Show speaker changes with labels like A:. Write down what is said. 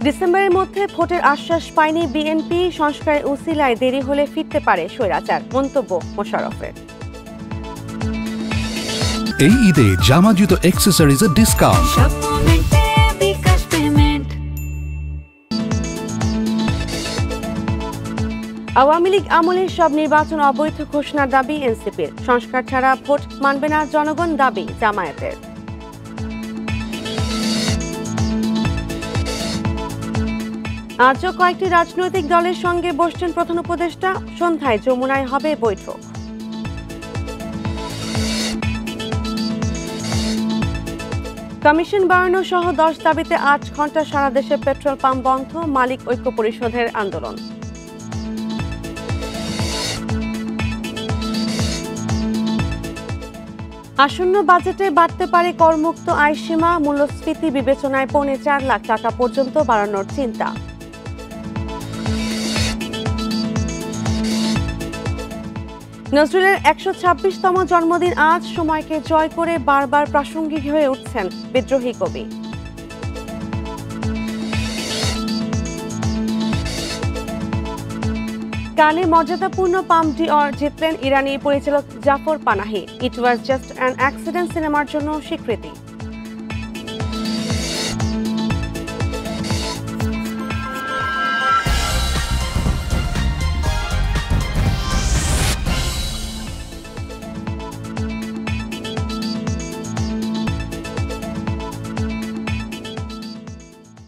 A: ডিসেম্বরের মধ্যে ভোটের আশ্বাস পায়নি বিএনপি, সংস্কারের উসিলায় দেরি হলে ফিরতে পারে স্বৈরাচার, মন্তব্য মোশাররফের।
B: এই ঈদে জামা জুতো অ্যাক্সেসরিজের ডিসকাউন্ট।
A: আওয়ামী লীগ আমলের সব নির্বাচন অবৈধ ঘোষণার দাবি এনসিপির, সংস্কার ছাড়া ভোট মানবে না জনগণ, দাবি জামায়াতের। আজও কয়েকটি রাজনৈতিক দলের সঙ্গে বসছেন প্রধান উপদেষ্টা, সন্ধ্যায় যমুনায় হবে বৈঠক। কমিশন বাড়ানো সহ 10 দাবিতে 8 ঘন্টা সারা দেশে পেট্রোল পাম্প বন্ধ, মালিক ঐক্য পরিষদের আন্দোলন। আসন্ন বাজেটে বাড়তে পারে করমুক্ত আয়সীমা, মূল্যস্ফীতি বিবেচনায় 4.5 লাখ টাকা পর্যন্ত বাড়ানোর চিন্তা। নজরুলের 126তম জন্মদিন আজ, সময়কে জয় করে বারবার প্রাসঙ্গিক হয়ে উঠছেন বিদ্রোহী কবি। কানে মর্যাদাপূর্ণ পাম ডি'অর জিতলেন ইরানি পরিচালক Jafar Panahi. It was just an accident সিনেমার জন্য স্বীকৃতি।